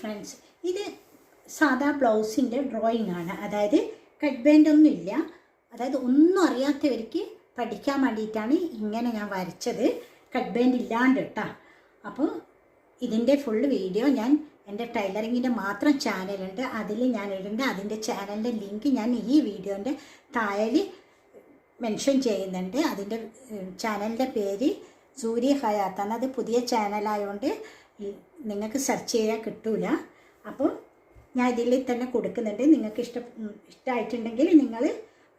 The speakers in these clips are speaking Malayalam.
ഫ്രണ്ട്സ്, ഇത് സാധാ ബ്ലൗസിൻ്റെ ഡ്രോയിങ് ആണ്. അതായത് കട്ട് ബാൻഡൊന്നുമില്ല. അതായത് ഒന്നും അറിയാത്തവർക്ക് പഠിക്കാൻ വേണ്ടിയിട്ടാണ് ഇങ്ങനെ ഞാൻ വരച്ചത്, കട്ട് ബാൻഡ് ഇല്ലാണ്ട് കേട്ടോ. അപ്പോൾ ഇതിൻ്റെ ഫുൾ വീഡിയോ ഞാൻ എൻ്റെ ടൈലറിങ്ങിൻ്റെ മാത്രം ചാനലുണ്ട്, അതിൽ ഞാൻ ഇടുന്നുണ്ട്. അതിൻ്റെ ചാനലിൻ്റെ ലിങ്ക് ഞാൻ ഈ വീഡിയോൻ്റെ താഴെ മെൻഷൻ ചെയ്യുന്നുണ്ട്. അതിൻ്റെ ചാനലിൻ്റെ പേര് സൂര്യ ഹയാത്താണ്. അത് പുതിയ ചാനലായതുകൊണ്ട് നിങ്ങൾക്ക് സെർച്ച് ചെയ്യാൻ കിട്ടൂല. അപ്പോൾ ഞാൻ ഇതിൽ തന്നെ കൊടുക്കുന്നുണ്ട്. നിങ്ങൾക്ക് ഇഷ്ടമായിട്ടുണ്ടെങ്കിൽ നിങ്ങൾ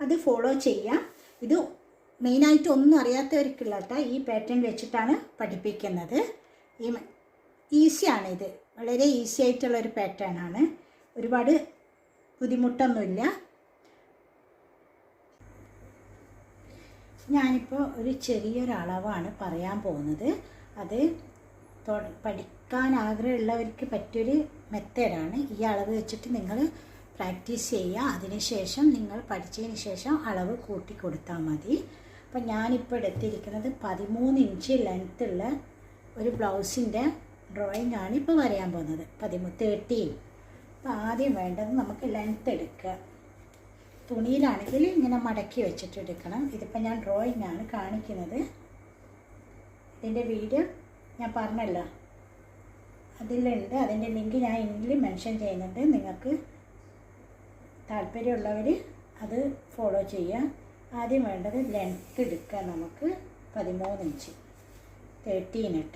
അത് ഫോളോ ചെയ്യാം. ഇത് മെയിനായിട്ട് ഒന്നും അറിയാത്തവർക്കുള്ള കേട്ടോ, ഈ പാറ്റേൺ വെച്ചിട്ടാണ് പഠിപ്പിക്കുന്നത്. ഈസിയാണ്, ഇത് വളരെ ഈസി ആയിട്ടുള്ളൊരു പാറ്റേൺ ആണ്. ഒരുപാട് ബുദ്ധിമുട്ടൊന്നുമില്ല. ഞാനിപ്പോൾ ഒരു ചെറിയൊരളവാണ് പറയാൻ പോകുന്നത്. അത് പഠിക്കാൻ ആഗ്രഹമുള്ളവർക്ക് പറ്റിയൊരു മെത്തേഡാണ്. ഈ അളവ് വെച്ചിട്ട് നിങ്ങൾ പ്രാക്ടീസ് ചെയ്യുക. അതിനുശേഷം നിങ്ങൾ പഠിച്ചതിന് ശേഷം അളവ് കൂട്ടി കൊടുത്താൽ മതി. അപ്പം ഞാനിപ്പോൾ എടുത്തിരിക്കുന്നത് 13 ഇഞ്ച് ലെങ്ത്തുള്ള ഒരു ബ്ലൗസിൻ്റെ ഡ്രോയിങ് ആണ് ഇപ്പോൾ വരയാൻ പോകുന്നത്. 13. അപ്പോൾ ആദ്യം വേണ്ടത് നമുക്ക് ലെങ്ത്ത് എടുക്കുക. തുണിയിലാണെങ്കിൽ ഇങ്ങനെ മടക്കി വെച്ചിട്ട് എടുക്കണം. ഇതിപ്പോൾ ഞാൻ ഡ്രോയിങ് ആണ് കാണിക്കുന്നത്. ഇതിൻ്റെ വീഡിയോ ഞാൻ പറഞ്ഞല്ലോ, അതിലുണ്ട്. അതിൻ്റെ ലിങ്ക് ഞാൻ ഇതിൽ മെൻഷൻ ചെയ്യുന്നുണ്ട്. നിങ്ങൾക്ക് താല്പര്യമുള്ളവർ അത് ഫോളോ ചെയ്യുക. ആദ്യം വേണ്ടത് ലെങ്ത്ത് എടുക്കുക. നമുക്ക് 13 ഇഞ്ച് 13 ഇട്ട്